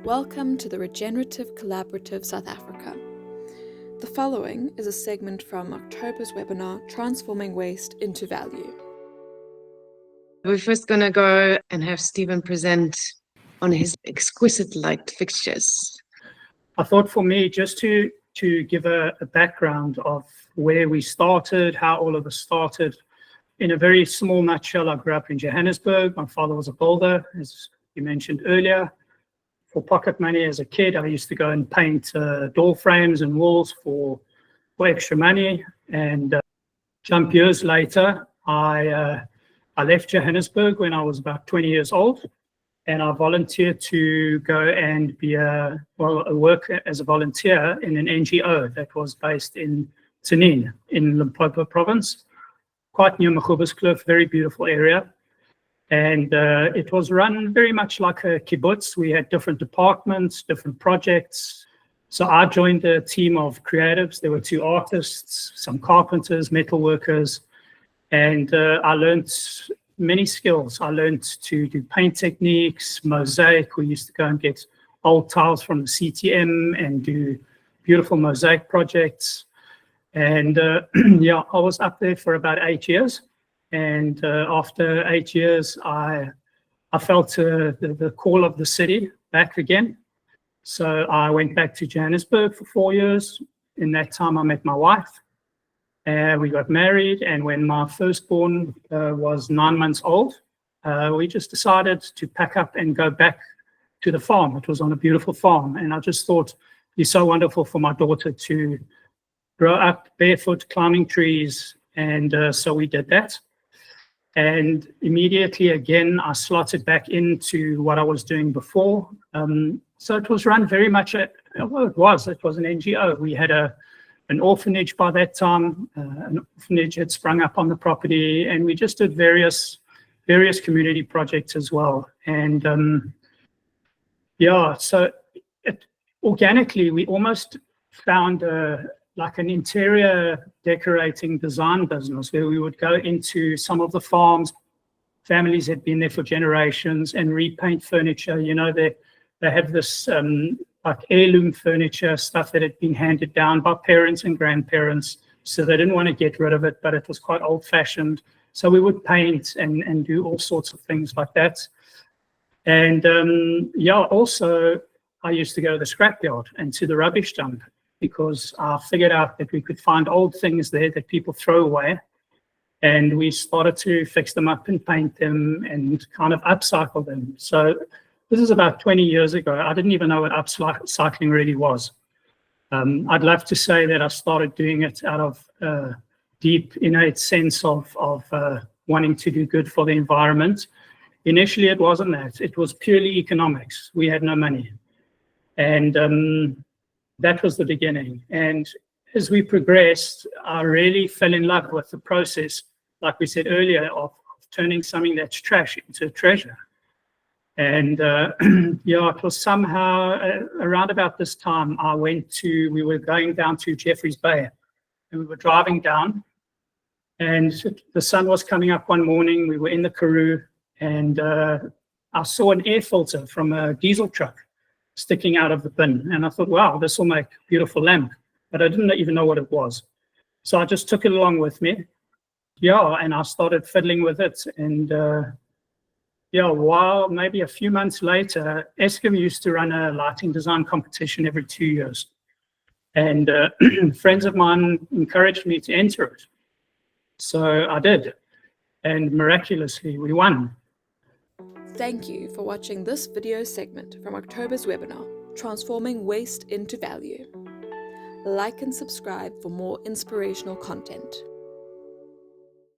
Welcome to the Regenerative Collaborative South Africa. The following is a segment from October's webinar, Transforming Waste into Value. We're first going to go and have Stephen present on his exquisite light fixtures. I thought for me, just to give a background of where we started, how all of us started. In a very small nutshell, I grew up in Johannesburg. My father was a builder, as you mentioned earlier. For pocket money as a kid, I used to go and paint door frames and walls for extra money. And jump years later, I left Johannesburg when I was about 20 years old, and I volunteered to go and work as a volunteer in an NGO that was based in Tzaneen in Limpopo province, quite near Magoebaskloof, very beautiful area. And it was run very much like a kibbutz. We had different departments, different projects. So I joined a team of creatives. There were 2 artists, some carpenters, metal workers, and I learned many skills. I learned to do paint techniques, mosaic. We used to go and get old tiles from the CTM and do beautiful mosaic projects. And yeah, I was up there for about 8 years. And after 8 years, I felt the call of the city back again. So I went back to Johannesburg for 4 years. In that time, I met my wife. We got married, and when my firstborn was 9 months old, we just decided to pack up and go back to the farm. It was on a beautiful farm, and I just thought it's so wonderful for my daughter to grow up barefoot, climbing trees, and so we did that. And immediately, again, I slotted back into what I was doing before. So it was run very much, it was an NGO. We had an orphanage by that time. An orphanage had sprung up on the property, and we just did various community projects as well. And yeah, so organically, we almost found like an interior decorating design business where we would go into some of the farms. Families had been there for generations and repaint furniture. You know, they have this like heirloom furniture, stuff that had been handed down by parents and grandparents. So they didn't want to get rid of it, but it was quite old fashioned. So we would paint and do all sorts of things like that. And yeah, also I used to go to the scrapyard and to the rubbish dump, because I figured out that we could find old things there that people throw away. And we started to fix them up and paint them and kind of upcycle them. So this is about 20 years ago. I didn't even know what upcycling really was. I'd love to say that I started doing it out of a deep, innate sense of wanting to do good for the environment. Initially, it wasn't that. It was purely economics. We had no money. And that was the beginning. And as we progressed, I really fell in love with the process, like we said earlier, of turning something that's trash into a treasure. And yeah, it was somehow around about this time, we were going down to Jeffreys Bay, and we were driving down, and the sun was coming up one morning. We were in the Karoo, and I saw an air filter from a diesel truck sticking out of the bin. And I thought, wow, this will make a beautiful lamp. But I didn't even know what it was. So I just took it along with me. Yeah, and I started fiddling with it. And yeah, while maybe a few months later, Eskom used to run a lighting design competition every 2 years. And friends of mine encouraged me to enter it. So I did. And miraculously, we won. Thank you for watching this video segment from October's webinar, Transforming Waste into Value. Like and subscribe for more inspirational content.